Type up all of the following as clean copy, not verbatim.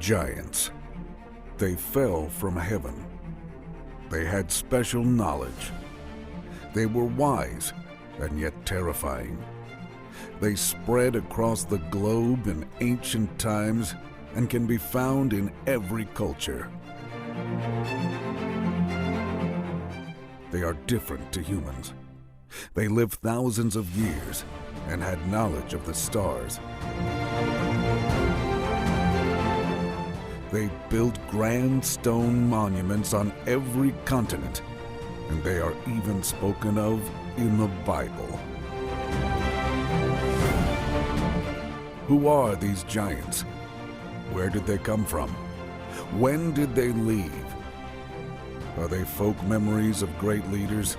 Giants. They fell from heaven. They had special knowledge. They were wise and yet terrifying. They spread across the globe in ancient times and can be found in every culture. They are different to humans. They lived thousands of years and had knowledge of the stars. They built grand stone monuments on every continent, and they are even spoken of in the Bible. Who are these giants? Where did they come from? When did they leave? Are they folk memories of great leaders?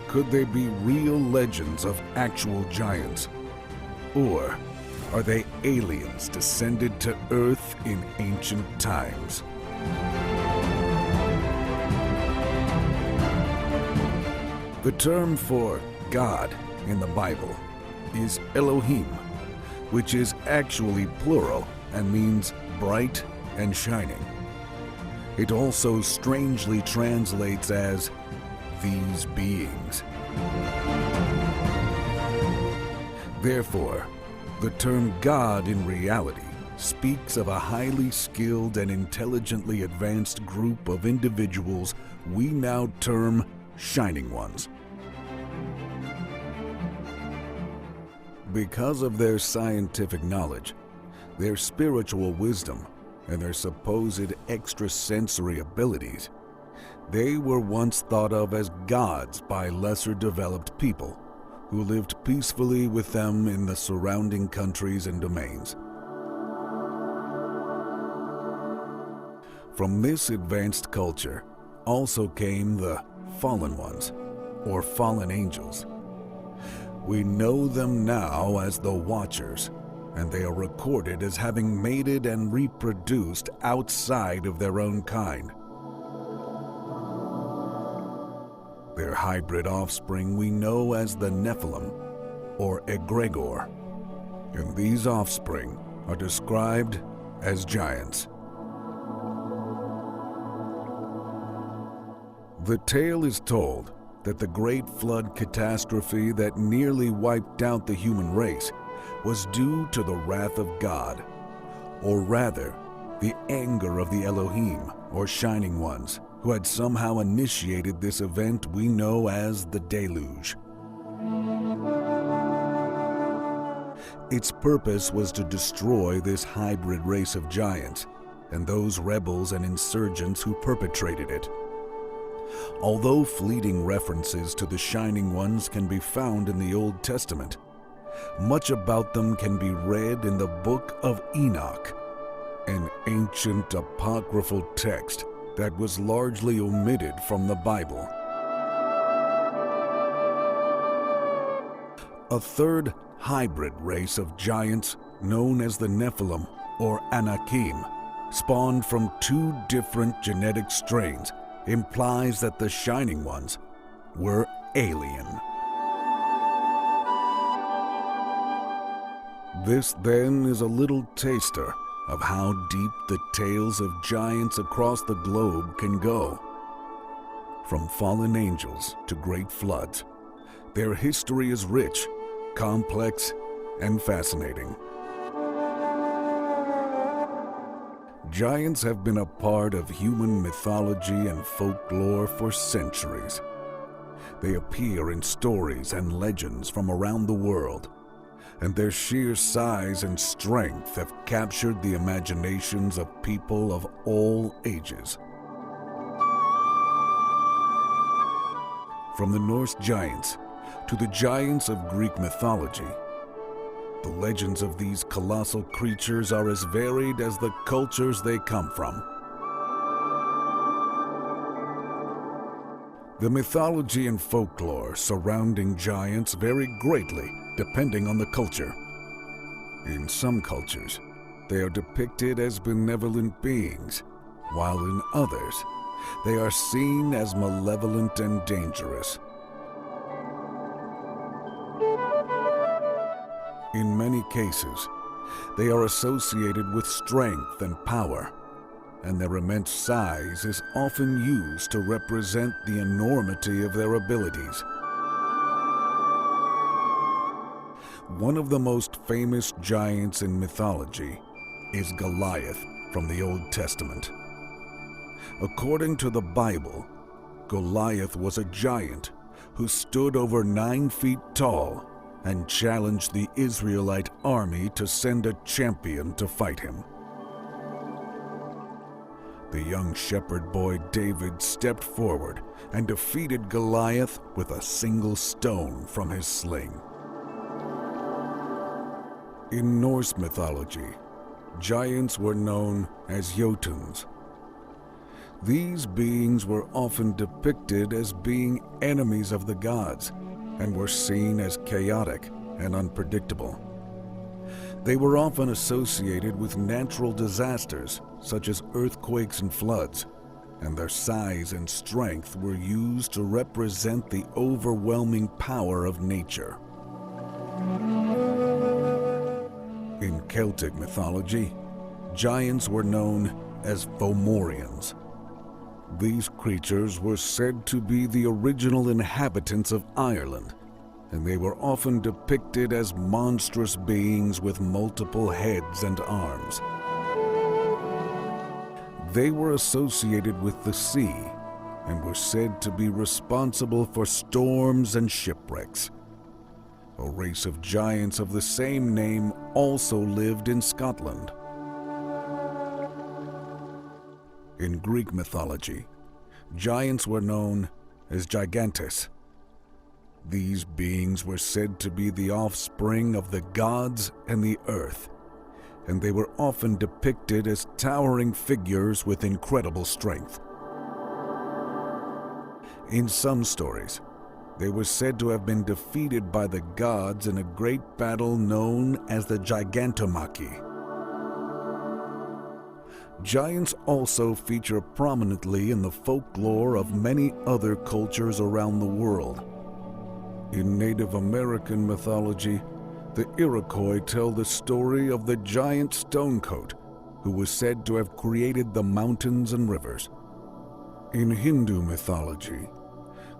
Could they be real legends of actual giants? Or are they aliens descended to Earth in ancient times? The term for God in the Bible is Elohim, which is actually plural and means bright and shining. It also strangely translates as these beings. Therefore, the term God in reality speaks of a highly skilled and intelligently advanced group of individuals we now term Shining Ones. Because of their scientific knowledge, their spiritual wisdom, and their supposed extrasensory abilities, they were once thought of as gods by lesser developed people who lived peacefully with them in the surrounding countries and domains. From this advanced culture also came the fallen ones, or fallen angels. We know them now as the Watchers, and they are recorded as having mated and reproduced outside of their own kind. Their hybrid offspring we know as the Nephilim, or egregor, and these offspring are described as giants. The tale is told that the Great Flood catastrophe that nearly wiped out the human race was due to the wrath of God, or rather, the anger of the Elohim, or Shining Ones, who had somehow initiated this event we know as the Deluge. Its purpose was to destroy this hybrid race of giants and those rebels and insurgents who perpetrated it. Although fleeting references to the Shining Ones can be found in the Old Testament, much about them can be read in the Book of Enoch, an ancient apocryphal text that was largely omitted from the Bible. A third hybrid race of giants, known as the Nephilim or Anakim, spawned from two different genetic strains, implies that the Shining Ones were alien. This then is a little taster of how deep the tales of giants across the globe can go. From fallen angels to great floods, their history is rich, complex, and fascinating. Giants have been a part of human mythology and folklore for centuries. They appear in stories and legends from around the world, and their sheer size and strength have captured the imaginations of people of all ages. From the Norse giants to the giants of Greek mythology, the legends of these colossal creatures are as varied as the cultures they come from. The mythology and folklore surrounding giants vary greatly depending on the culture. In some cultures, they are depicted as benevolent beings, while in others, they are seen as malevolent and dangerous. In many cases, They are associated with strength and power, and their immense size is often used to represent the enormity of their abilities. One of the most famous giants in mythology is Goliath from the Old Testament. According to the Bible, Goliath was a giant who stood over 9 feet tall and challenged the Israelite army to send a champion to fight him. The young shepherd boy David stepped forward and defeated Goliath with a single stone from his sling. In Norse mythology, giants were known as Jotuns. These beings were often depicted as being enemies of the gods and were seen as chaotic and unpredictable. They were often associated with natural disasters such as earthquakes and floods, and their size and strength were used to represent the overwhelming power of nature. In Celtic mythology, giants were known as Fomorians. These creatures were said to be the original inhabitants of Ireland, and they were often depicted as monstrous beings with multiple heads and arms. They were associated with the sea and were said to be responsible for storms and shipwrecks. A race of giants of the same name also lived in Scotland. In Greek mythology, giants were known as gigantes. These beings were said to be the offspring of the gods and the earth, and they were often depicted as towering figures with incredible strength. In some stories, they were said to have been defeated by the gods in a great battle known as the Gigantomachy. Giants also feature prominently in the folklore of many other cultures around the world. In Native American mythology, the Iroquois tell the story of the giant Stonecoat, who was said to have created the mountains and rivers. In Hindu mythology,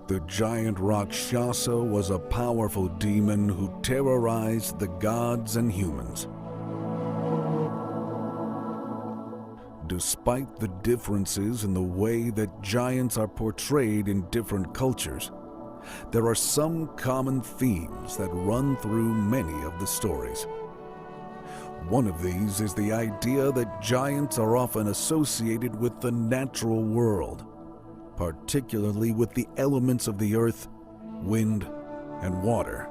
the giant Rakshasa was a powerful demon who terrorized the gods and humans. Despite the differences in the way that giants are portrayed in different cultures, there are some common themes that run through many of the stories. One of these is the idea that giants are often associated with the natural world, particularly with the elements of the earth, wind, and water.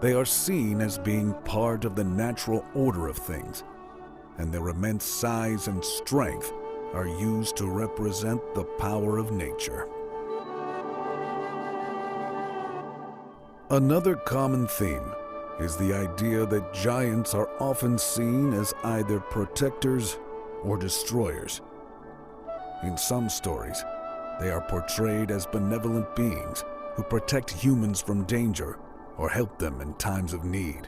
They are seen as being part of the natural order of things, and their immense size and strength are used to represent the power of nature. Another common theme is the idea that giants are often seen as either protectors or destroyers. In some stories, they are portrayed as benevolent beings who protect humans from danger or help them in times of need.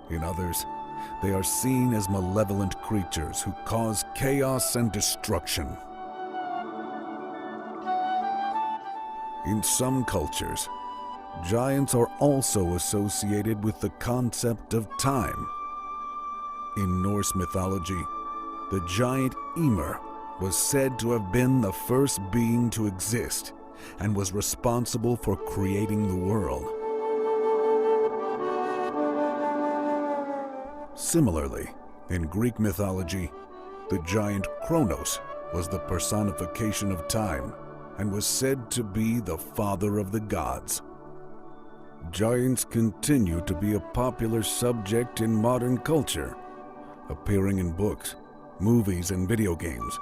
In others, they are seen as malevolent creatures who cause chaos and destruction. In some cultures, giants are also associated with the concept of time. In Norse mythology, the giant Ymir was said to have been the first being to exist and was responsible for creating the world. Similarly, in Greek mythology, the giant Kronos was the personification of time and was said to be the father of the gods. Giants continue to be a popular subject in modern culture, appearing in books, movies, and video games.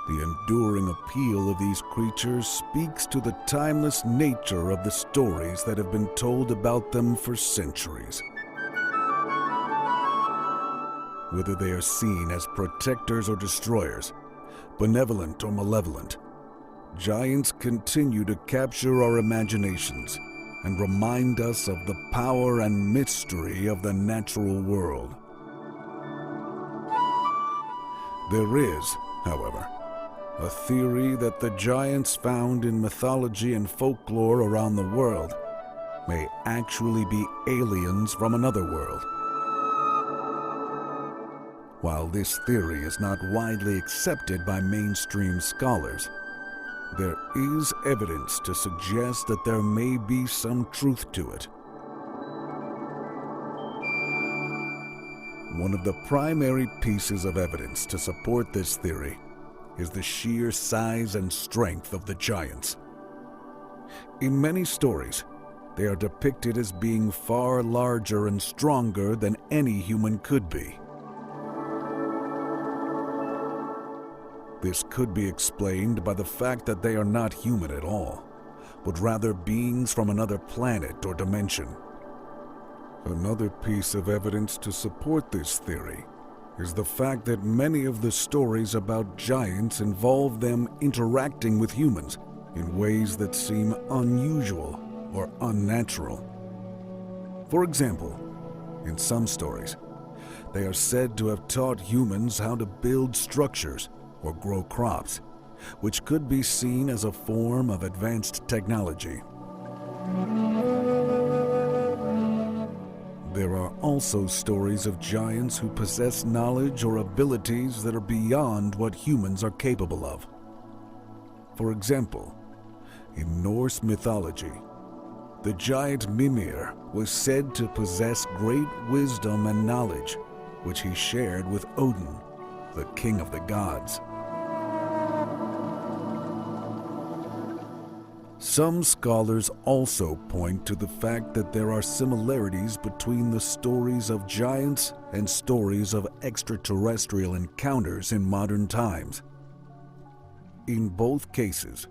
The enduring appeal of these creatures speaks to the timeless nature of the stories that have been told about them for centuries. Whether they are seen as protectors or destroyers, benevolent or malevolent, giants continue to capture our imaginations and remind us of the power and mystery of the natural world. There is, however, a theory that the giants found in mythology and folklore around the world may actually be aliens from another world. While this theory is not widely accepted by mainstream scholars, there is evidence to suggest that there may be some truth to it. One of the primary pieces of evidence to support this theory is the sheer size and strength of the giants. In many stories, they are depicted as being far larger and stronger than any human could be. This could be explained by the fact that they are not human at all, but rather beings from another planet or dimension. Another piece of evidence to support this theory is the fact that many of the stories about giants involve them interacting with humans in ways that seem unusual or unnatural. For example, in some stories, they are said to have taught humans how to build structures or grow crops, which could be seen as a form of advanced technology. There are also stories of giants who possess knowledge or abilities that are beyond what humans are capable of. For example, in Norse mythology, the giant Mimir was said to possess great wisdom and knowledge, which he shared with Odin, the king of the gods. Some scholars also point to the fact that there are similarities between the stories of giants and stories of extraterrestrial encounters in modern times. In both cases,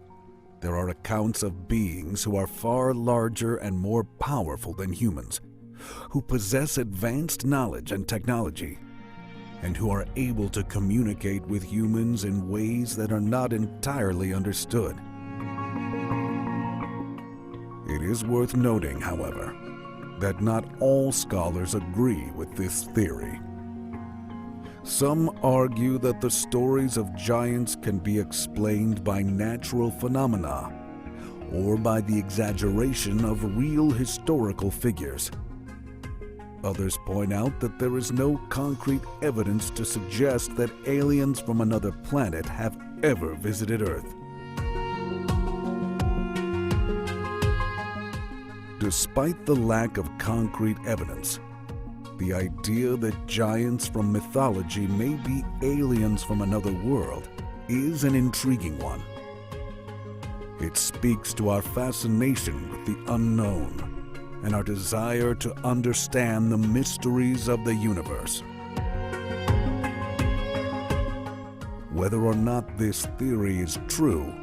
there are accounts of beings who are far larger and more powerful than humans, who possess advanced knowledge and technology, and who are able to communicate with humans in ways that are not entirely understood. It is worth noting, however, that not all scholars agree with this theory. Some argue that the stories of giants can be explained by natural phenomena or by the exaggeration of real historical figures. Others point out that there is no concrete evidence to suggest that aliens from another planet have ever visited Earth. Despite the lack of concrete evidence, the idea that giants from mythology may be aliens from another world is an intriguing one. It speaks to our fascination with the unknown and our desire to understand the mysteries of the universe. Whether or not this theory is true,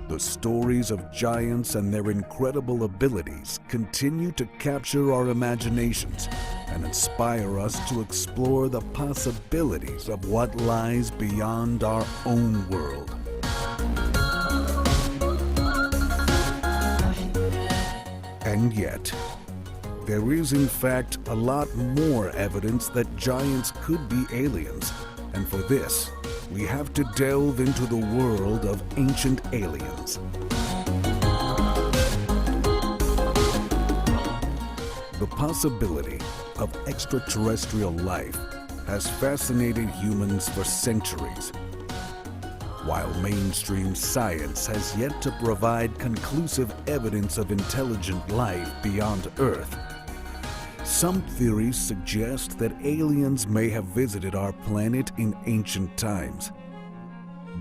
the stories of giants and their incredible abilities continue to capture our imaginations and inspire us to explore the possibilities of what lies beyond our own world. And yet, there is in fact a lot more evidence that giants could be aliens, and for this, we have to delve into the world of ancient aliens. The possibility of extraterrestrial life has fascinated humans for centuries. While mainstream science has yet to provide conclusive evidence of intelligent life beyond Earth, some theories suggest that aliens may have visited our planet in ancient times.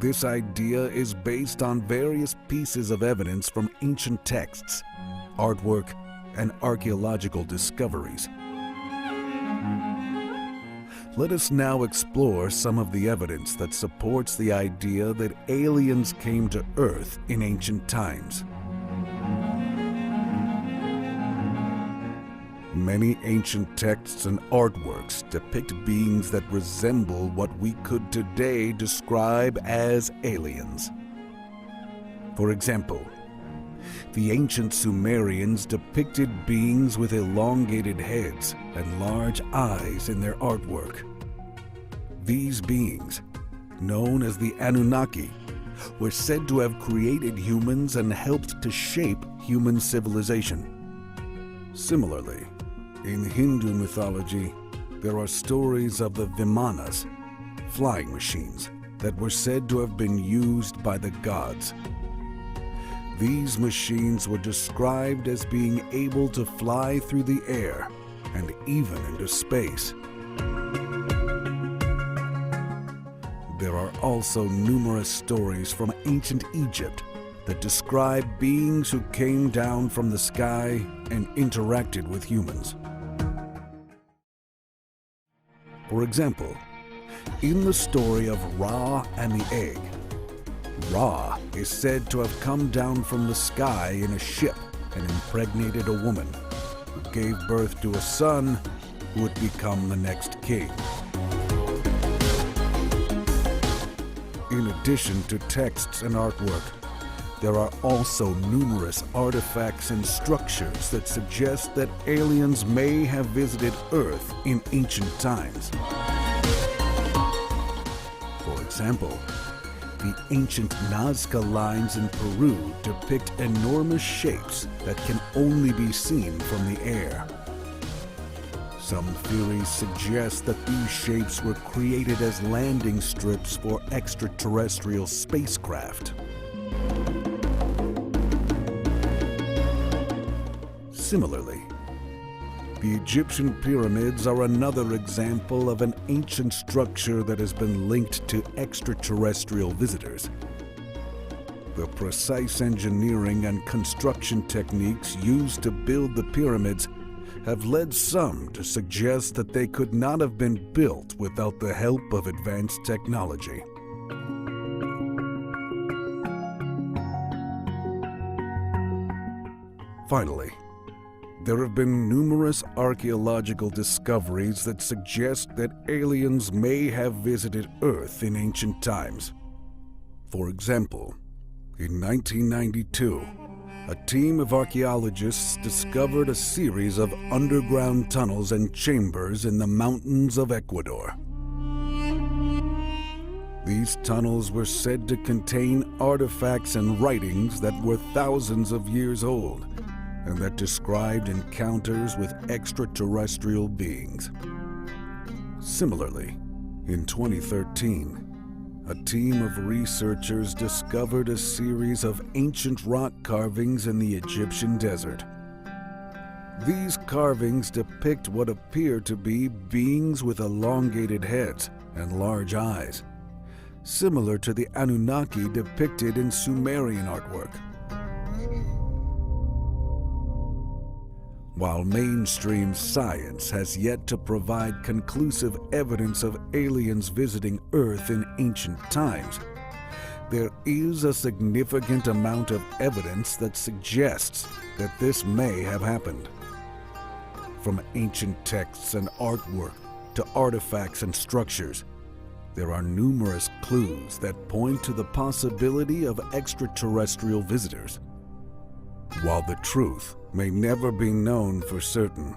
This idea is based on various pieces of evidence from ancient texts, artwork, and archaeological discoveries. Let us now explore some of the evidence that supports the idea that aliens came to Earth in ancient times. Many ancient texts and artworks depict beings that resemble what we could today describe as aliens. For example, The ancient Sumerians depicted beings with elongated heads and large eyes in their artwork. These beings, known as the Anunnaki, were said to have created humans and helped to shape human civilization. Similarly, in Hindu mythology, there are stories of the Vimanas, flying machines, that were said to have been used by the gods. These machines were described as being able to fly through the air and even into space. There are also numerous stories from ancient Egypt that describe beings who came down from the sky and interacted with humans. For example, in the story of Ra and the egg, Ra is said to have come down from the sky in a ship and impregnated a woman, who gave birth to a son who would become the next king. In addition to texts and artwork, there are also numerous artifacts and structures that suggest that aliens may have visited Earth in ancient times. For example, the ancient Nazca lines in Peru depict enormous shapes that can only be seen from the air. Some theories suggest that these shapes were created as landing strips for extraterrestrial spacecraft. Similarly, the Egyptian pyramids are another example of an ancient structure that has been linked to extraterrestrial visitors. The precise engineering and construction techniques used to build the pyramids have led some to suggest that they could not have been built without the help of advanced technology. Finally, there have been numerous archaeological discoveries that suggest that aliens may have visited Earth in ancient times. For example, in 1992, a team of archaeologists discovered a series of underground tunnels and chambers in the mountains of Ecuador. These tunnels were said to contain artifacts and writings that were thousands of years old, and that described encounters with extraterrestrial beings. Similarly, in 2013, a team of researchers discovered a series of ancient rock carvings in the Egyptian desert. These carvings depict what appear to be beings with elongated heads and large eyes, similar to the Anunnaki depicted in Sumerian artwork. While mainstream science has yet to provide conclusive evidence of aliens visiting Earth in ancient times, there is a significant amount of evidence that suggests that this may have happened. From ancient texts and artwork to artifacts and structures, there are numerous clues that point to the possibility of extraterrestrial visitors. While the truth may never be known for certain,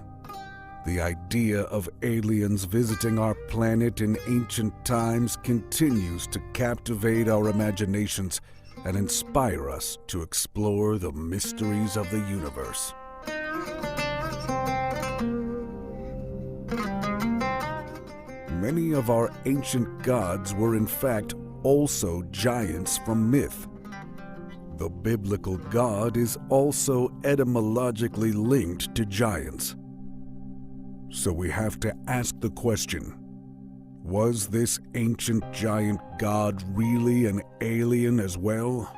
the idea of aliens visiting our planet in ancient times continues to captivate our imaginations and inspire us to explore the mysteries of the universe. Many of our ancient gods were in fact also giants from myth. The biblical God is also etymologically linked to giants. So we have to ask the question, was this ancient giant god really an alien as well?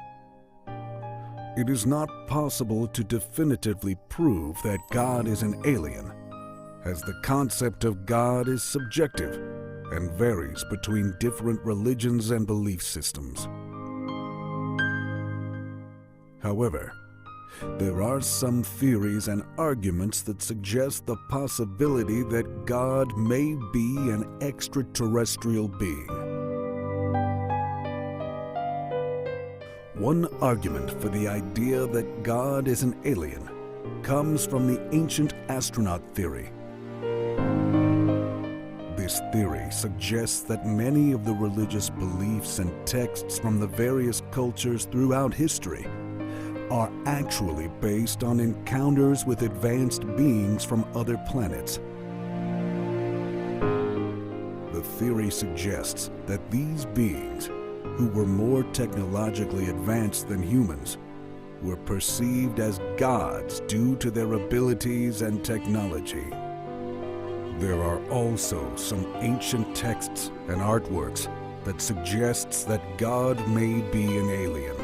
It is not possible to definitively prove that God is an alien, as the concept of God is subjective and varies between different religions and belief systems. However, there are some theories and arguments that suggest the possibility that God may be an extraterrestrial being. One argument for the idea that God is an alien comes from the ancient astronaut theory. This theory suggests that many of the religious beliefs and texts from the various cultures throughout history are actually based on encounters with advanced beings from other planets. The theory suggests that these beings, who were more technologically advanced than humans, were perceived as gods due to their abilities and technology. There are also some ancient texts and artworks that suggests that God may be an alien.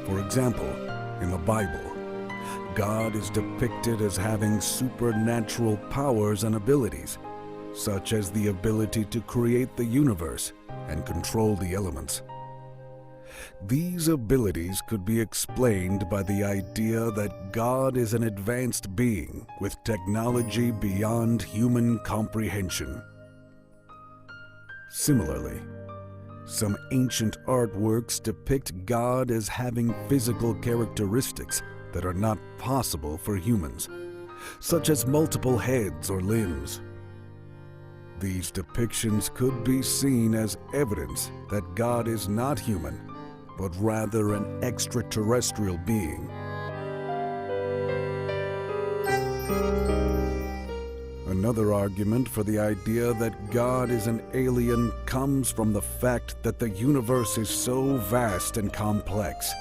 For example, in the Bible, God is depicted as having supernatural powers and abilities, such as the ability to create the universe and control the elements. These abilities could be explained by the idea that God is an advanced being with technology beyond human comprehension. Similarly, some ancient artworks depict God as having physical characteristics that are not possible for humans, such as multiple heads or limbs. These depictions could be seen as evidence that God is not human, but rather an extraterrestrial being. Another argument for the idea that God is an alien comes from the fact that the universe is so vast and complex.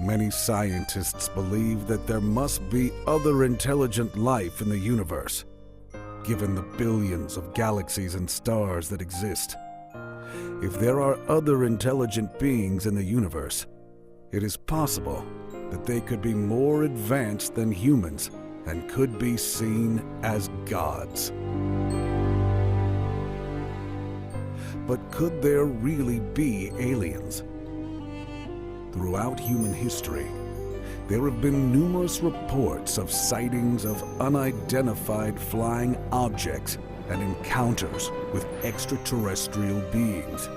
Many scientists believe that there must be other intelligent life in the universe, given the billions of galaxies and stars that exist. If there are other intelligent beings in the universe, it is possible that they could be more advanced than humans and could be seen as gods. But could there really be aliens? Throughout human history, there have been numerous reports of sightings of unidentified flying objects and encounters with extraterrestrial beings.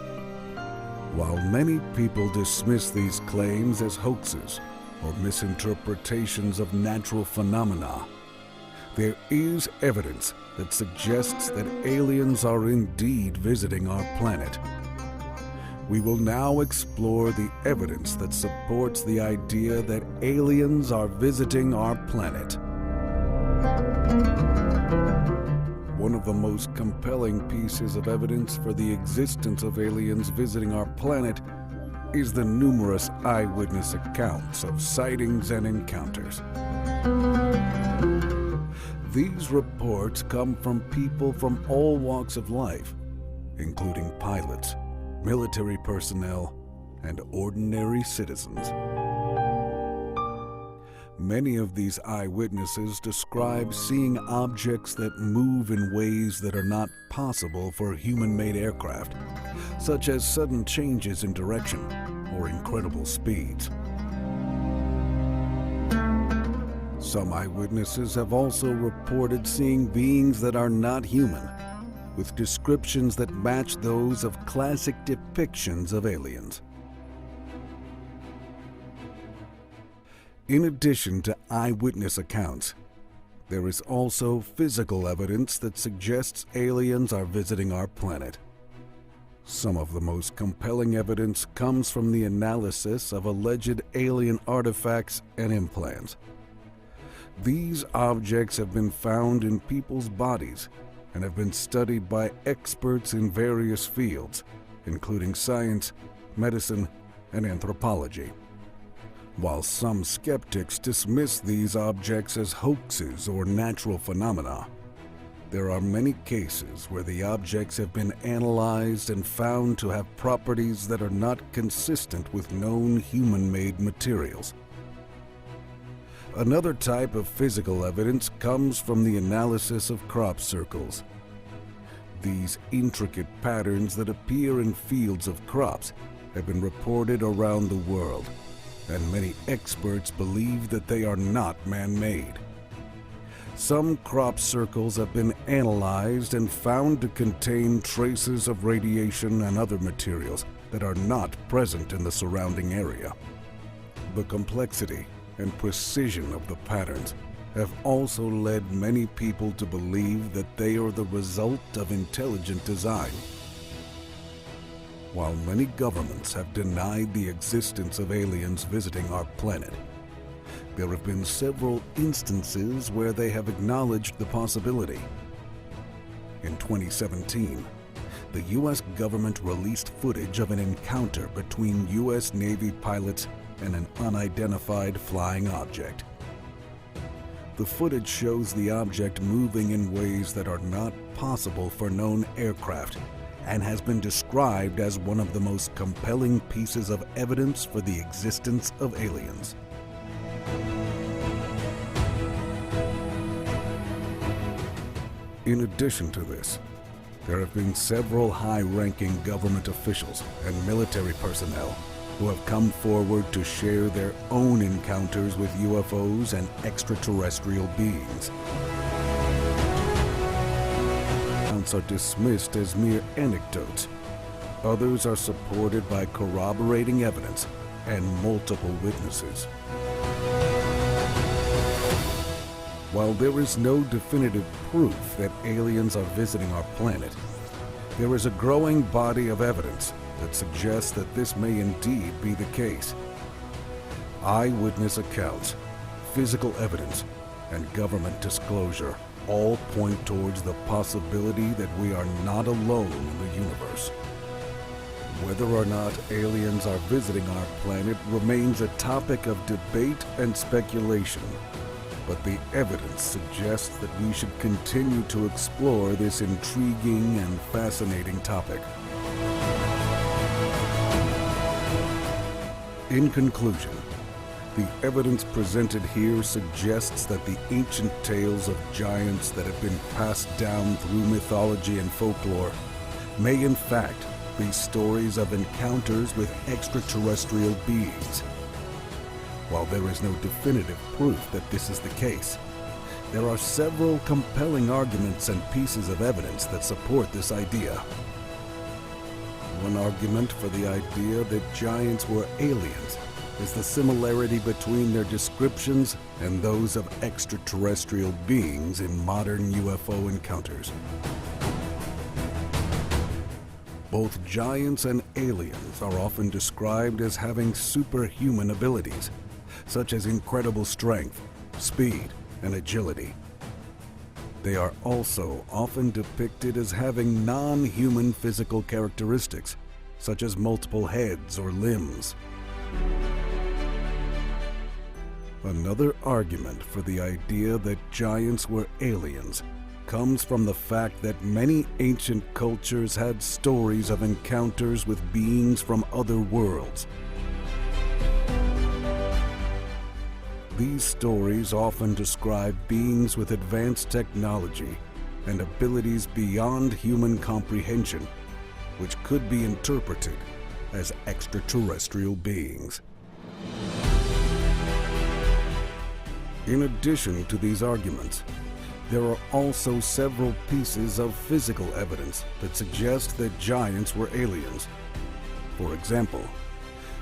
While many people dismiss these claims as hoaxes or misinterpretations of natural phenomena, there is evidence that suggests that aliens are indeed visiting our planet. We will now explore the evidence that supports the idea that aliens are visiting our planet. One of the most compelling pieces of evidence for the existence of aliens visiting our planet is the numerous eyewitness accounts of sightings and encounters. These reports come from people from all walks of life, including pilots, military personnel, and ordinary citizens. Many of these eyewitnesses describe seeing objects that move in ways that are not possible for human-made aircraft, such as sudden changes in direction or incredible speeds. Some eyewitnesses have also reported seeing beings that are not human, with descriptions that match those of classic depictions of aliens. In addition to eyewitness accounts, there is also physical evidence that suggests aliens are visiting our planet. Some of the most compelling evidence comes from the analysis of alleged alien artifacts and implants. These objects have been found in people's bodies and have been studied by experts in various fields, including science, medicine, and anthropology. While some skeptics dismiss these objects as hoaxes or natural phenomena, there are many cases where the objects have been analyzed and found to have properties that are not consistent with known human-made materials. Another type of physical evidence comes from the analysis of crop circles. These intricate patterns that appear in fields of crops have been reported around the world, and many experts believe that they are not man-made. Some crop circles have been analyzed and found to contain traces of radiation and other materials that are not present in the surrounding area. The complexity and precision of the patterns have also led many people to believe that they are the result of intelligent design. While many governments have denied the existence of aliens visiting our planet, there have been several instances where they have acknowledged the possibility. In 2017, the U.S. government released footage of an encounter between U.S. Navy pilots and an unidentified flying object. The footage shows the object moving in ways that are not possible for known aircraft and has been described as one of the most compelling pieces of evidence for the existence of aliens. In addition to this, there have been several high-ranking government officials and military personnel who have come forward to share their own encounters with UFOs and extraterrestrial beings. Accounts are dismissed as mere anecdotes. Others are supported by corroborating evidence and multiple witnesses. While there is no definitive proof that aliens are visiting our planet, there is a growing body of evidence that suggests that this may indeed be the case. Eyewitness accounts, physical evidence, and government disclosure all point towards the possibility that we are not alone in the universe. Whether or not aliens are visiting our planet remains a topic of debate and speculation, but the evidence suggests that we should continue to explore this intriguing and fascinating topic. In conclusion, the evidence presented here suggests that the ancient tales of giants that have been passed down through mythology and folklore may in fact be stories of encounters with extraterrestrial beings. While there is no definitive proof that this is the case, there are several compelling arguments and pieces of evidence that support this idea. One argument for the idea that giants were aliens is the similarity between their descriptions and those of extraterrestrial beings in modern UFO encounters. Both giants and aliens are often described as having superhuman abilities, such as incredible strength, speed, and agility. They are also often depicted as having non-human physical characteristics, such as multiple heads or limbs. Another argument for the idea that giants were aliens comes from the fact that many ancient cultures had stories of encounters with beings from other worlds. These stories often describe beings with advanced technology and abilities beyond human comprehension, which could be interpreted as extraterrestrial beings. In addition to these arguments, there are also several pieces of physical evidence that suggest that giants were aliens. For example,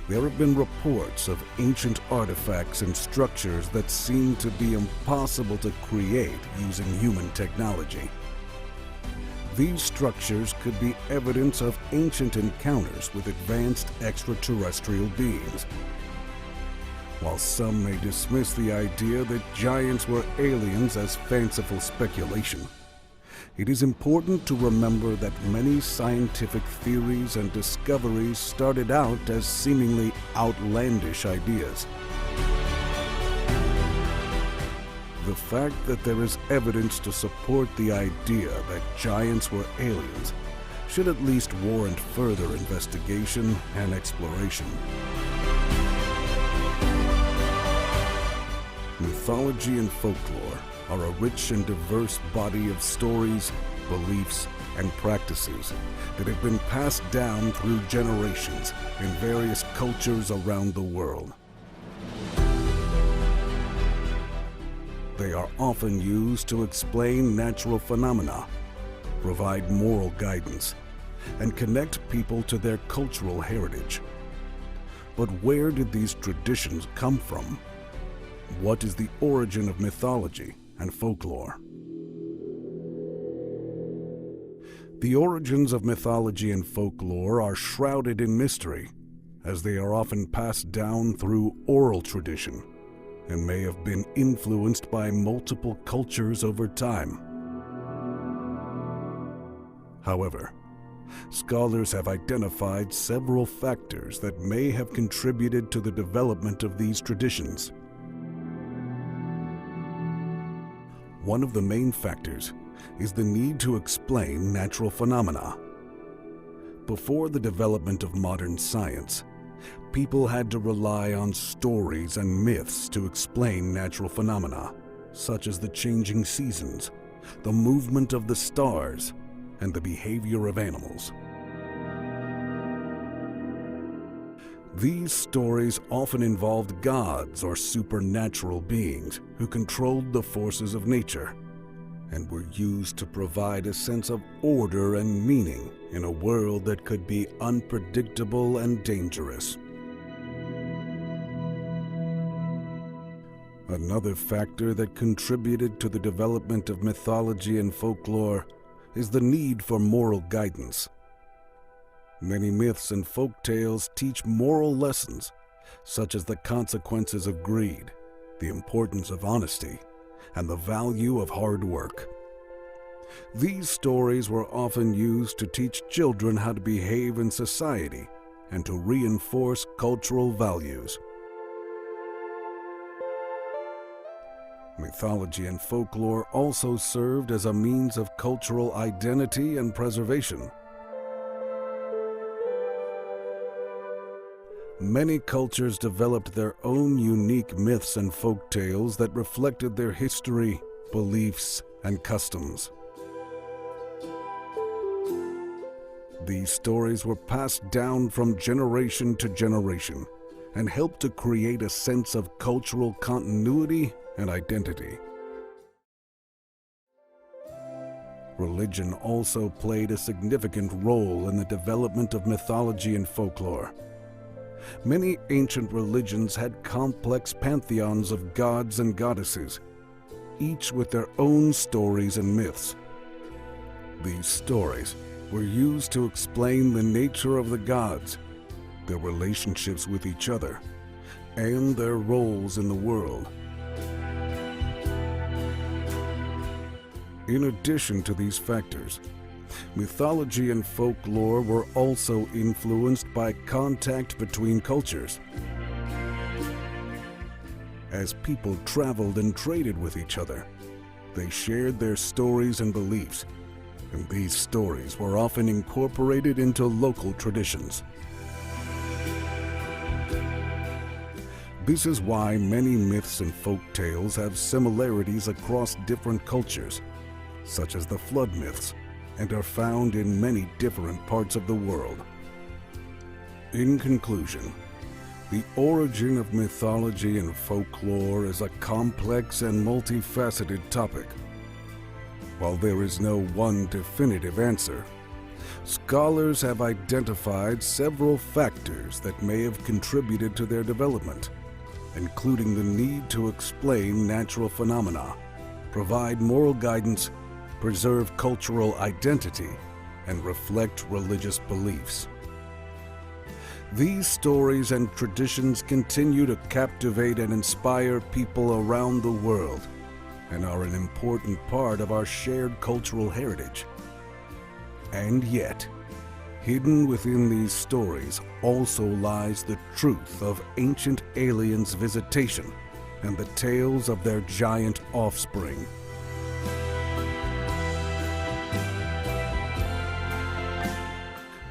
there have been reports of ancient artifacts and structures that seem to be impossible to create using human technology. These structures could be evidence of ancient encounters with advanced extraterrestrial beings. While some may dismiss the idea that giants were aliens as fanciful speculation, it is important to remember that many scientific theories and discoveries started out as seemingly outlandish ideas. The fact that there is evidence to support the idea that giants were aliens should at least warrant further investigation and exploration. Mythology and folklore are a rich and diverse body of stories, beliefs, and practices that have been passed down through generations in various cultures around the world. They are often used to explain natural phenomena, provide moral guidance, and connect people to their cultural heritage. But where did these traditions come from? What is the origin of mythology and folklore? The origins of mythology and folklore are shrouded in mystery, as they are often passed down through oral tradition and may have been influenced by multiple cultures over time. However, scholars have identified several factors that may have contributed to the development of these traditions. One of the main factors is the need to explain natural phenomena. Before the development of modern science, people had to rely on stories and myths to explain natural phenomena, such as the changing seasons, the movement of the stars, and the behavior of animals. These stories often involved gods or supernatural beings who controlled the forces of nature and were used to provide a sense of order and meaning in a world that could be unpredictable and dangerous. Another factor that contributed to the development of mythology and folklore is the need for moral guidance. Many myths and folk tales teach moral lessons, such as the consequences of greed, the importance of honesty, and the value of hard work. These stories were often used to teach children how to behave in society and to reinforce cultural values. Mythology and folklore also served as a means of cultural identity and preservation. Many cultures developed their own unique myths and folk tales that reflected their history, beliefs, and customs. These stories were passed down from generation to generation and helped to create a sense of cultural continuity and identity. Religion also played a significant role in the development of mythology and folklore. Many ancient religions had complex pantheons of gods and goddesses, each with their own stories and myths. These stories were used to explain the nature of the gods, their relationships with each other, and their roles in the world. In addition to these factors, mythology and folklore were also influenced by contact between cultures. As people traveled and traded with each other, they shared their stories and beliefs, and these stories were often incorporated into local traditions. This is why many myths and folk tales have similarities across different cultures, such as the flood myths, and are found in many different parts of the world. In conclusion, the origin of mythology and folklore is a complex and multifaceted topic. While there is no one definitive answer, scholars have identified several factors that may have contributed to their development, including the need to explain natural phenomena, provide moral guidance, preserve cultural identity, and reflect religious beliefs. These stories and traditions continue to captivate and inspire people around the world and are an important part of our shared cultural heritage. And yet, hidden within these stories also lies the truth of ancient aliens' visitation and the tales of their giant offspring.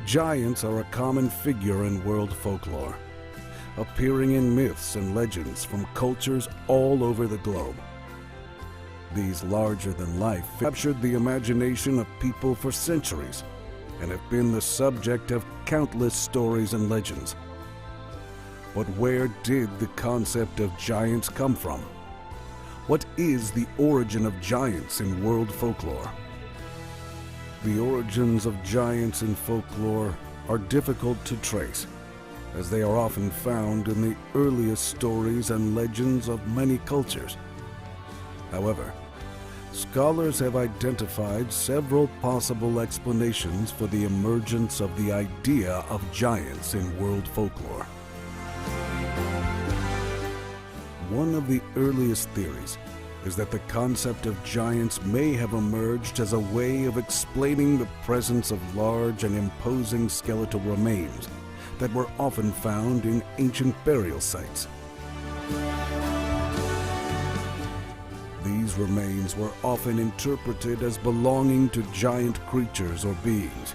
Giants are a common figure in world folklore, appearing in myths and legends from cultures all over the globe. These larger-than-life captured the imagination of people for centuries and have been the subject of countless stories and legends. But where did the concept of giants come from? What is the origin of giants in world folklore? The origins of giants in folklore are difficult to trace, as they are often found in the earliest stories and legends of many cultures. However, scholars have identified several possible explanations for the emergence of the idea of giants in world folklore. One of the earliest theories is that the concept of giants may have emerged as a way of explaining the presence of large and imposing skeletal remains that were often found in ancient burial sites. These remains were often interpreted as belonging to giant creatures or beings,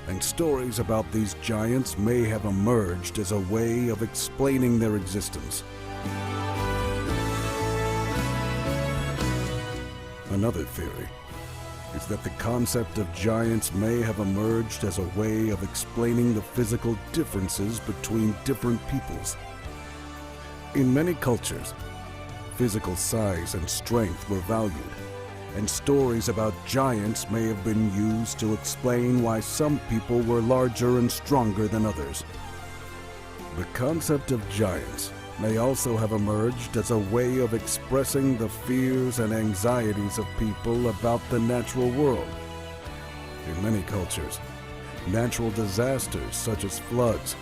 and stories about these giants may have emerged as a way of explaining their existence. Another theory is that the concept of giants may have emerged as a way of explaining the physical differences between different peoples. In many cultures, physical size and strength were valued, and stories about giants may have been used to explain why some people were larger and stronger than others. The concept of giants may also have emerged as a way of expressing the fears and anxieties of people about the natural world. In many cultures, natural disasters such as floods,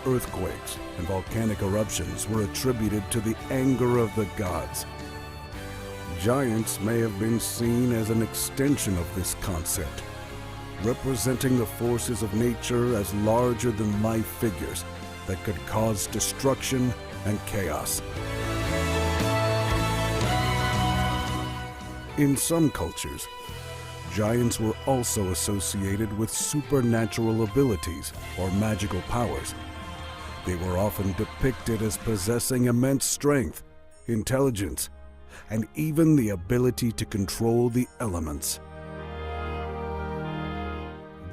earthquakes, and volcanic eruptions were attributed to the anger of the gods. Giants may have been seen as an extension of this concept, representing the forces of nature as larger-than-life figures that could cause destruction and chaos. In some cultures, giants were also associated with supernatural abilities or magical powers. They were often depicted as possessing immense strength, intelligence, and even the ability to control the elements.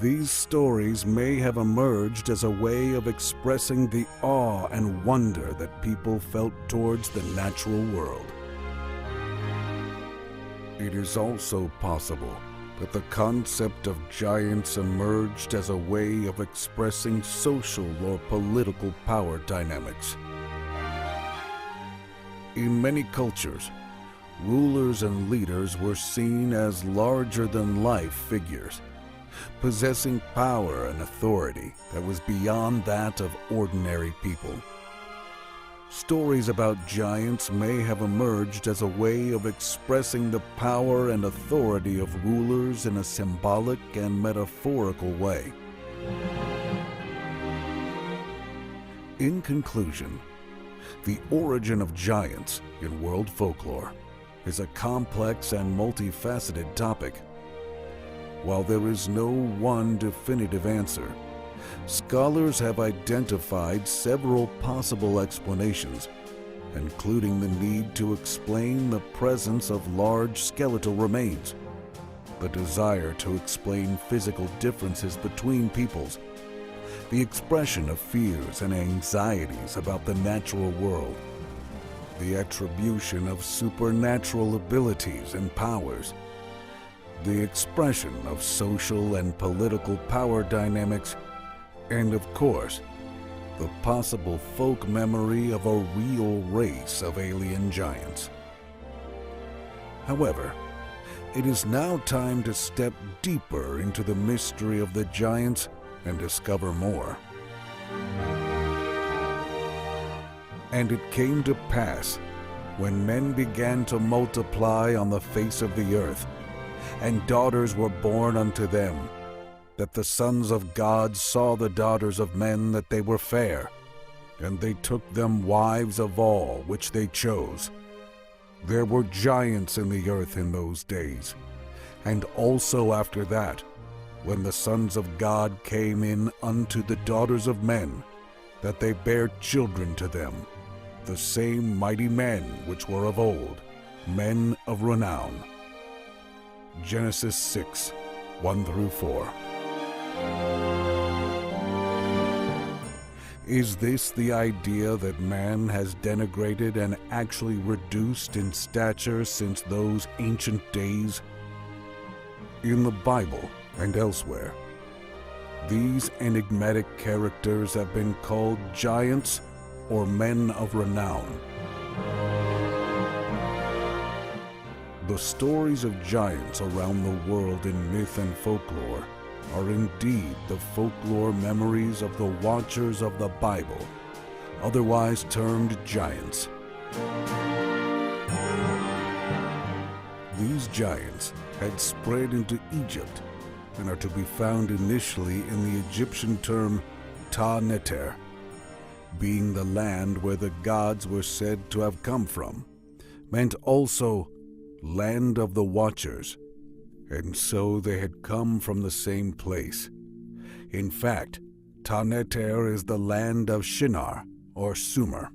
These stories may have emerged as a way of expressing the awe and wonder that people felt towards the natural world. It is also possible that the concept of giants emerged as a way of expressing social or political power dynamics. In many cultures, rulers and leaders were seen as larger-than-life figures, possessing power and authority that was beyond that of ordinary people. Stories about giants may have emerged as a way of expressing the power and authority of rulers in a symbolic and metaphorical way. In conclusion, the origin of giants in world folklore is a complex and multifaceted topic. While there is no one definitive answer, scholars have identified several possible explanations, including the need to explain the presence of large skeletal remains, the desire to explain physical differences between peoples, the expression of fears and anxieties about the natural world, the attribution of supernatural abilities and powers, the expression of social and political power dynamics, and of course, the possible folk memory of a real race of alien giants. However, it is now time to step deeper into the mystery of the giants and discover more. And it came to pass, when men began to multiply on the face of the earth, and daughters were born unto them, that the sons of God saw the daughters of men that they were fair, and they took them wives of all which they chose. There were giants in the earth in those days, and also after that, when the sons of God came in unto the daughters of men, that they bare children to them, the same mighty men which were of old, men of renown. Genesis 6, 1-4. Is this the idea that man has denigrated and actually reduced in stature since those ancient days? In the Bible and elsewhere, these enigmatic characters have been called giants or men of renown. The stories of giants around the world in myth and folklore are indeed the folklore memories of the Watchers of the Bible, otherwise termed giants. These giants had spread into Egypt and are to be found initially in the Egyptian term Ta-Neter, being the land where the gods were said to have come from, meant also land of the Watchers, and so they had come from the same place. In fact, Ta-Neter is the land of Shinar, or Sumer.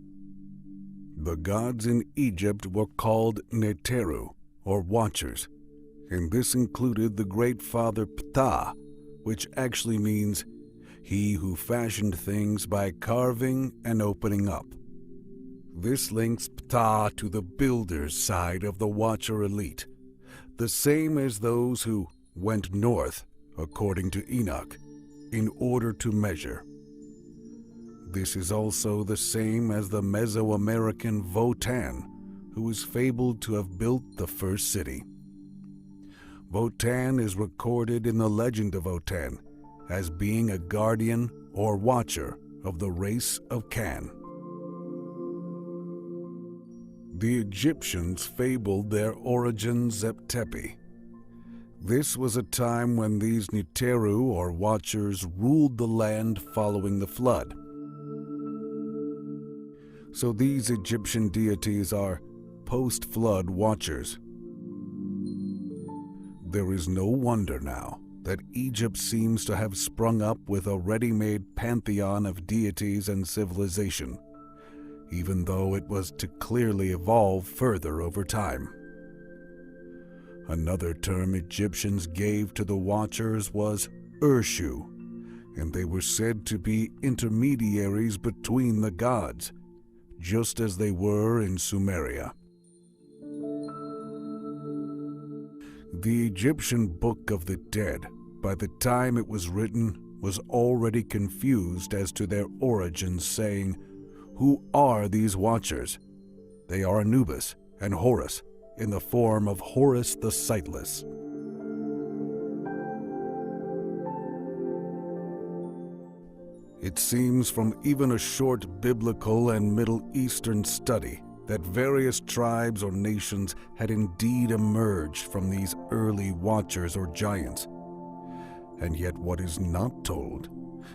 The gods in Egypt were called Neteru, or Watchers, and this included the great father Ptah, which actually means he who fashioned things by carving and opening up. This links Ptah to the builder's side of the Watcher elite, the same as those who went north, according to Enoch, in order to measure. This is also the same as the Mesoamerican Votan, who is fabled to have built the first city. Votan is recorded in the legend of Votan as being a guardian or watcher of the race of Can. The Egyptians fabled their origins at Tepi. This was a time when these Neteru, or Watchers, ruled the land following the flood. So these Egyptian deities are post-flood Watchers. There is no wonder now that Egypt seems to have sprung up with a ready-made pantheon of deities and civilization, even though it was to clearly evolve further over time. Another term Egyptians gave to the Watchers was Urshu, and they were said to be intermediaries between the gods, just as they were in Sumeria. The Egyptian Book of the Dead, by the time it was written, was already confused as to their origins, saying, "Who are these Watchers? They are Anubis and Horus, in the form of Horus the Sightless." It seems from even a short biblical and Middle Eastern study that various tribes or nations had indeed emerged from these early Watchers or giants. And yet what is not told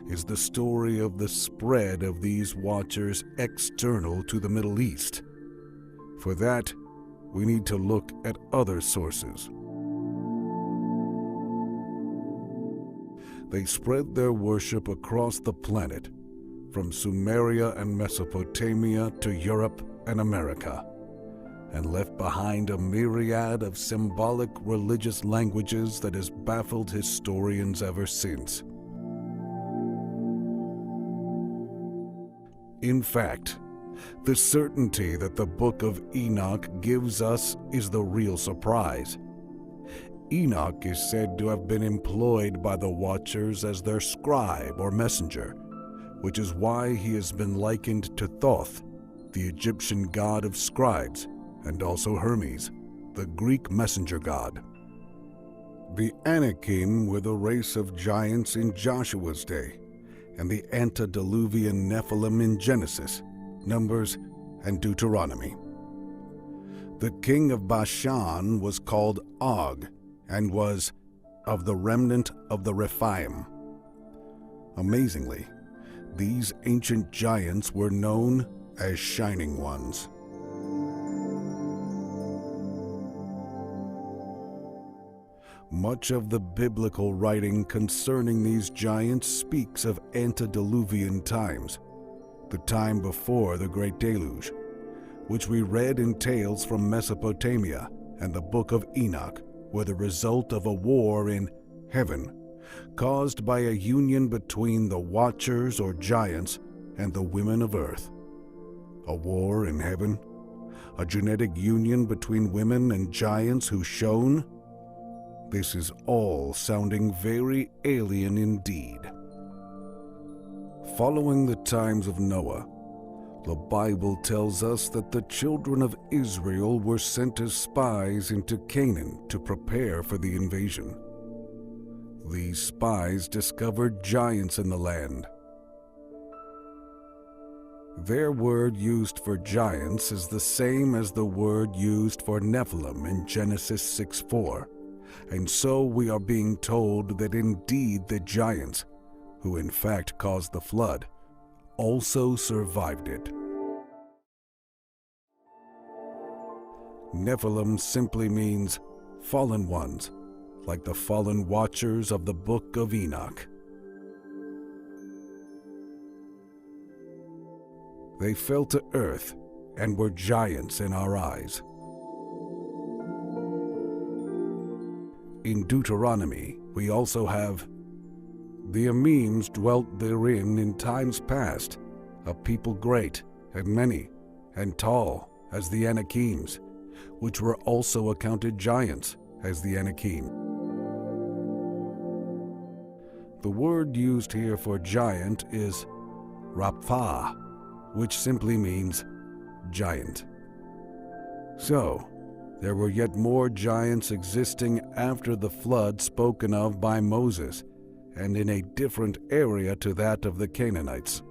is the story of the spread of these Watchers external to the Middle East. For that, we need to look at other sources. They spread their worship across the planet, from Sumeria and Mesopotamia to Europe and America, and left behind a myriad of symbolic religious languages that has baffled historians ever since. In fact, the certainty that the Book of Enoch gives us is the real surprise. Enoch is said to have been employed by the Watchers as their scribe or messenger, which is why he has been likened to Thoth, the Egyptian god of scribes, and also Hermes, the Greek messenger god. The Anakim were the race of giants in Joshua's day, and the antediluvian Nephilim in Genesis, Numbers, and Deuteronomy. The king of Bashan was called Og, and was of the remnant of the Rephaim. Amazingly, these ancient giants were known as Shining Ones. Much of the biblical writing concerning these giants speaks of antediluvian times, the time before the Great Deluge, which we read in tales from Mesopotamia and the Book of Enoch were the result of a war in heaven, caused by a union between the Watchers or giants and the women of earth. A war in heaven? A genetic union between women and giants who shone? This is all sounding very alien indeed. Following the times of Noah, the Bible tells us that the children of Israel were sent as spies into Canaan to prepare for the invasion. These spies discovered giants in the land. Their word used for giants is the same as the word used for Nephilim in Genesis 6:4, and so we are being told that indeed the giants, who in fact caused the flood, also survived it. Nephilim simply means fallen ones, like the fallen Watchers of the Book of Enoch. They fell to earth and were giants in our eyes. In Deuteronomy, we also have, "The Emims dwelt therein in times past, a people great and many and tall as the Anakims, which were also accounted giants as the Anakim." The word used here for giant is Rapha, which simply means giant. So, there were yet more giants existing after the flood spoken of by Moses, and in a different area to that of the Canaanites.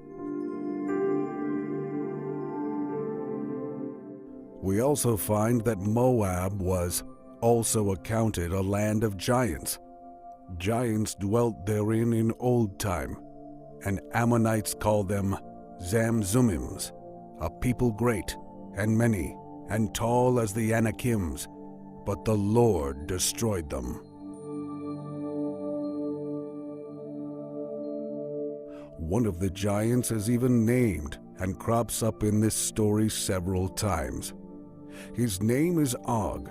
We also find that Moab was also accounted a land of giants. Giants dwelt therein in old time, and Ammonites called them Zamzummims, a people great and many and tall as the Anakims, but the Lord destroyed them. One of the giants is even named and crops up in this story several times. His name is Og,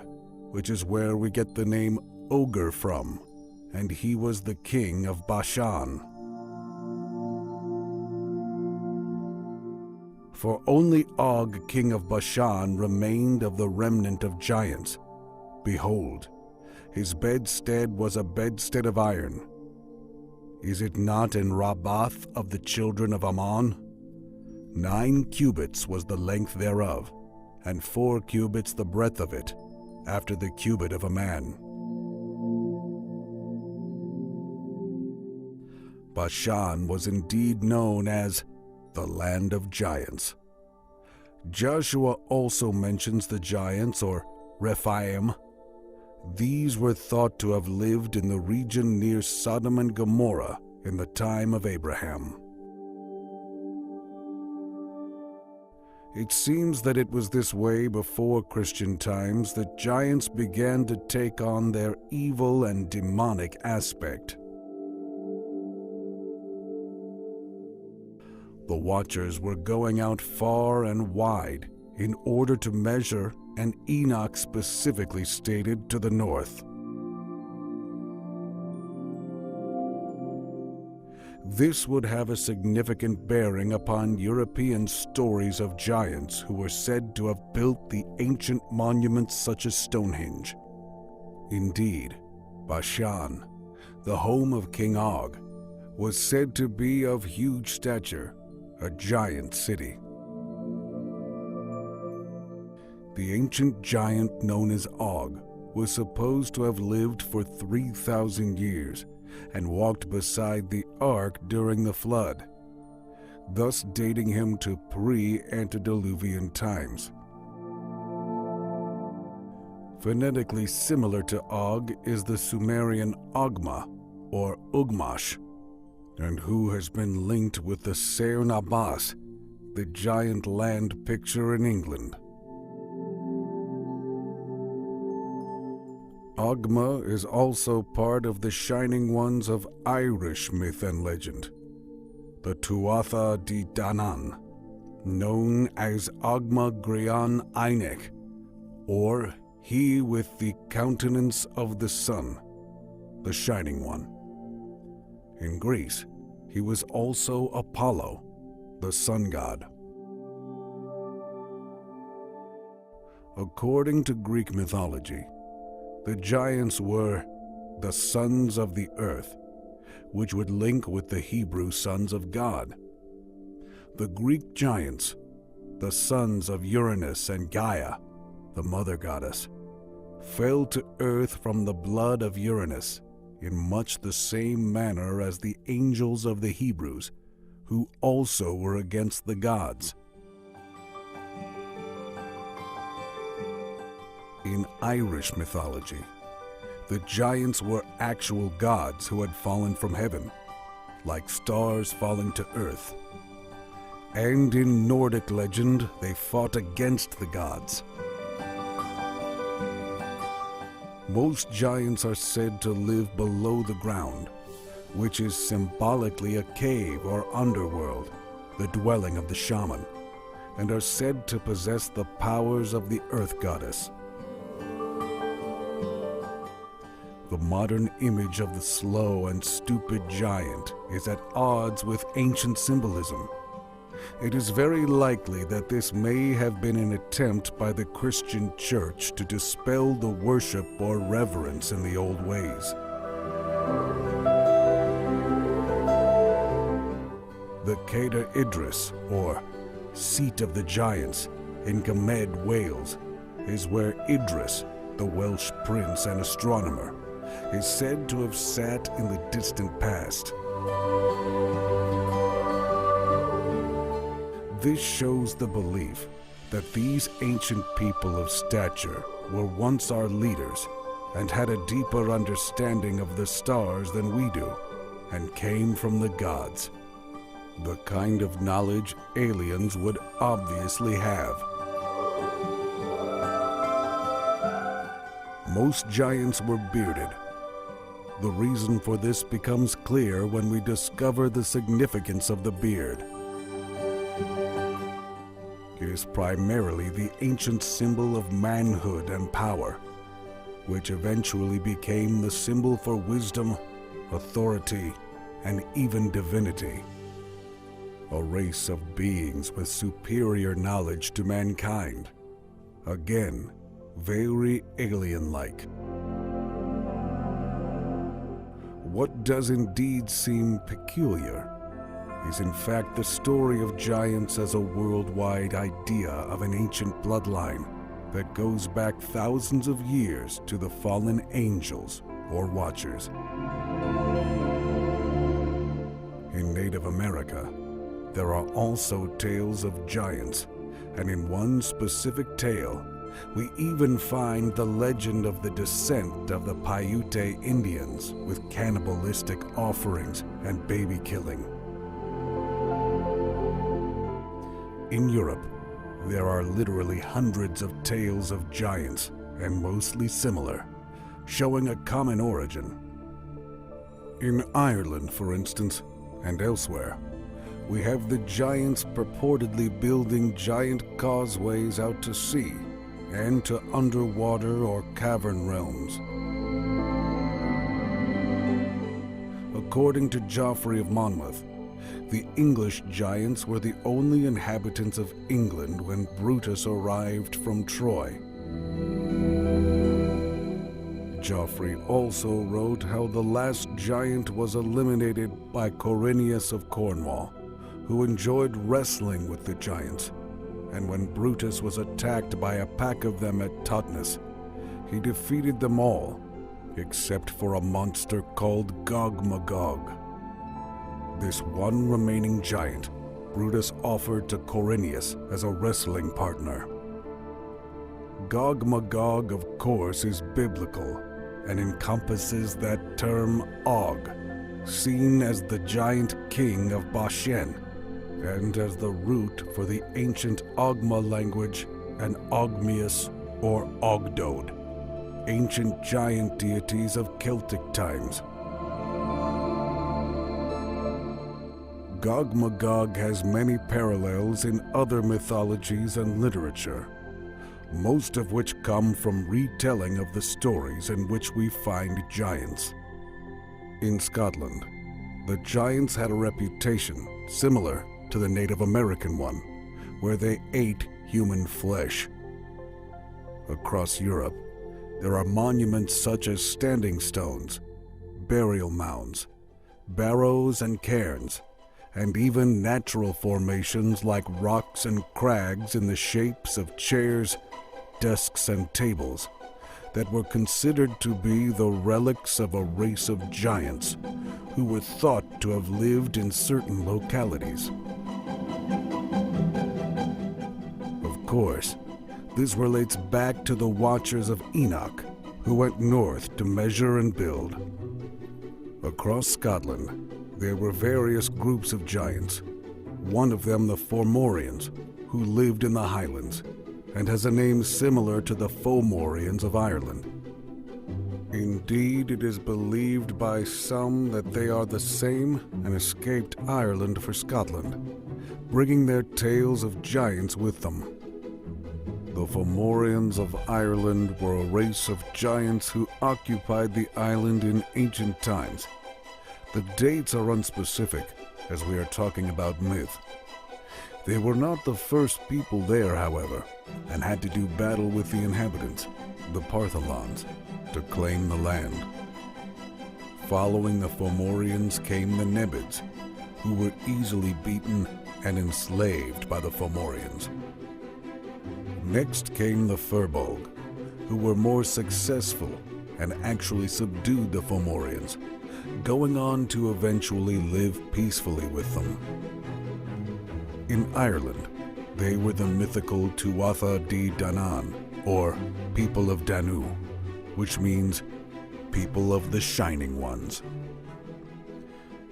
which is where we get the name ogre from, and he was the king of Bashan. For only Og, king of Bashan, remained of the remnant of giants. Behold, his bedstead was a bedstead of iron. Is it not in Rabbath of the children of Ammon? 9 cubits was the length thereof, and 4 cubits the breadth of it, after the cubit of a man. Bashan was indeed known as the land of giants. Joshua also mentions the giants, or Rephaim. These were thought to have lived in the region near Sodom and Gomorrah in the time of Abraham. It seems that it was this way before Christian times that giants began to take on their evil and demonic aspect. The Watchers were going out far and wide in order to measure, and Enoch specifically stated, to the north. This would have a significant bearing upon European stories of giants who were said to have built the ancient monuments such as Stonehenge. Indeed, Bashan, the home of King Og, was said to be of huge stature, a giant city. The ancient giant known as Og was supposed to have lived for 3,000 years and walked beside the ark during the flood, thus dating him to pre-antediluvian times. Phonetically similar to Og is the Sumerian Ogma, or Ugmash, and who has been linked with the Ser Nabas, the giant land picture in England. Ogma is also part of the Shining Ones of Irish myth and legend, the Tuatha De Danann, known as Ogma Grian Einek, or he with the countenance of the sun, the Shining One. In Greece, he was also Apollo, the sun god. According to Greek mythology, the giants were the sons of the earth, which would link with the Hebrew sons of God. The Greek giants, the sons of Uranus and Gaia, the mother goddess, fell to earth from the blood of Uranus in much the same manner as the angels of the Hebrews, who also were against the gods. In Irish mythology, the giants were actual gods who had fallen from heaven, like stars falling to earth. And in Nordic legend, they fought against the gods. Most giants are said to live below the ground, which is symbolically a cave or underworld, the dwelling of the shaman, and are said to possess the powers of the earth goddess. The modern image of the slow and stupid giant is at odds with ancient symbolism. It is very likely that this may have been an attempt by the Christian Church to dispel the worship or reverence in the old ways. The Cader Idris, or Seat of the Giants, in Gymed, Wales, is where Idris, the Welsh prince and astronomer, is said to have sat in the distant past. This shows the belief that these ancient people of stature were once our leaders and had a deeper understanding of the stars than we do, and came from the gods. The kind of knowledge aliens would obviously have. Most giants were bearded. The reason for this becomes clear when we discover the significance of the beard. It is primarily the ancient symbol of manhood and power, which eventually became the symbol for wisdom, authority, and even divinity. A race of beings with superior knowledge to mankind. Again, very alien-like. What does indeed seem peculiar is in fact the story of giants as a worldwide idea of an ancient bloodline that goes back thousands of years to the fallen angels or Watchers. In Native America, there are also tales of giants, and in one specific tale, we even find the legend of the descent of the Paiute Indians with cannibalistic offerings and baby killing. In Europe, there are literally hundreds of tales of giants, and mostly similar, showing a common origin. In Ireland, for instance, and elsewhere, we have the giants purportedly building giant causeways out to sea and to underwater or cavern realms. According to Geoffrey of Monmouth, the English giants were the only inhabitants of England when Brutus arrived from Troy. Geoffrey also wrote how the last giant was eliminated by Corineus of Cornwall, who enjoyed wrestling with the giants, and when Brutus was attacked by a pack of them at Totnes, he defeated them all, except for a monster called Gog-Magog. This one remaining giant, Brutus offered to Corineus as a wrestling partner. Gog-Magog, of course, is biblical and encompasses that term Og, seen as the giant king of Bashan, and as the root for the ancient Ogma language and Ogmius or Ogdode, ancient giant deities of Celtic times. Gog-Magog has many parallels in other mythologies and literature, most of which come from retelling of the stories in which we find giants. In Scotland, the giants had a reputation similar to the Native American one, where they ate human flesh. Across Europe, there are monuments such as standing stones, burial mounds, barrows and cairns, and even natural formations like rocks and crags in the shapes of chairs, desks, and tables that were considered to be the relics of a race of giants who were thought to have lived in certain localities. Of course, this relates back to the Watchers of Enoch, who went north to measure and build. Across Scotland, there were various groups of giants, one of them the Fomorians, who lived in the Highlands, and has a name similar to the Fomorians of Ireland. Indeed, it is believed by some that they are the same and escaped Ireland for Scotland, bringing their tales of giants with them. The Fomorians of Ireland were a race of giants who occupied the island in ancient times. The dates are unspecific, as we are talking about myth. They were not the first people there, however, and had to do battle with the inhabitants, the Partholons, to claim the land. Following the Fomorians came the Nebids, who were easily beaten and enslaved by the Fomorians. Next came the Firbolg, who were more successful and actually subdued the Fomorians, going on to eventually live peacefully with them. In Ireland, they were the mythical Tuatha De Danann, or People of Danu, which means People of the Shining Ones.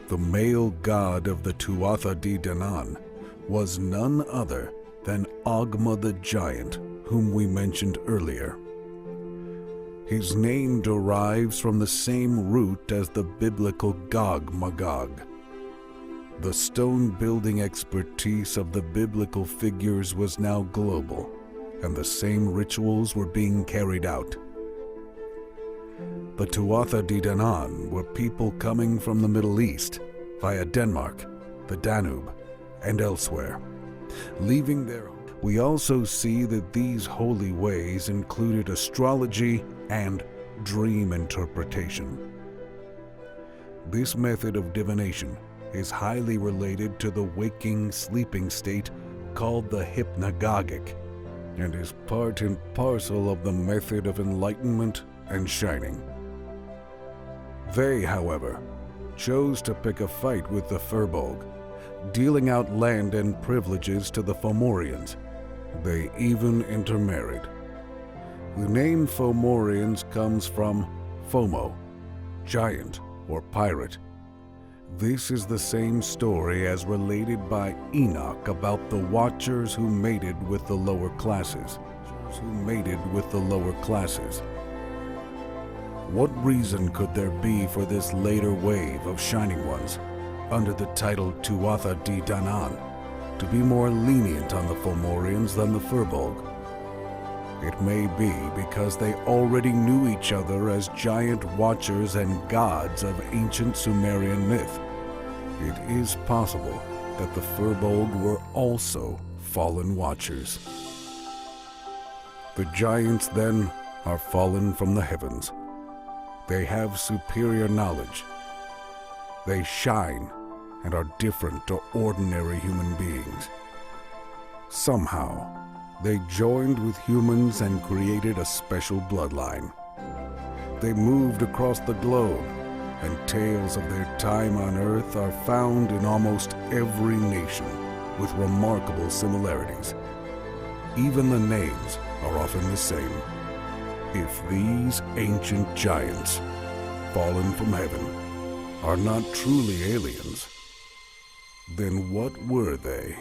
The male god of the Tuatha De Danann was none other than Ogma the Giant, whom we mentioned earlier. His name derives from the same root as the biblical Gog Magog. The stone-building expertise of the biblical figures was now global, and the same rituals were being carried out. The Tuatha De Danann were people coming from the Middle East, via Denmark, the Danube, and elsewhere, leaving their... We also see that these holy ways included astrology and dream interpretation. This method of divination is highly related to the waking sleeping state called the hypnagogic, and is part and parcel of the method of enlightenment and shining. They, however, chose to pick a fight with the Firbolg, dealing out land and privileges to the Fomorians. They even intermarried. The name Fomorians comes from FOMO, giant or pirate. This is the same story as related by Enoch about the Watchers who mated with the lower classes. What reason could there be for this later wave of Shining Ones, under the title Tuatha De Danann, to be more lenient on the Fomorians than the Firbolg? It may be because they already knew each other as giant watchers and gods of ancient Sumerian myth. It is possible that the Firbolg were also fallen watchers. The giants, then, are fallen from the heavens. They have superior knowledge. They shine and are different to ordinary human beings. Somehow, they joined with humans and created a special bloodline. They moved across the globe, and tales of their time on Earth are found in almost every nation, with remarkable similarities. Even the names are often the same. If these ancient giants, fallen from heaven, are not truly aliens, then what were they?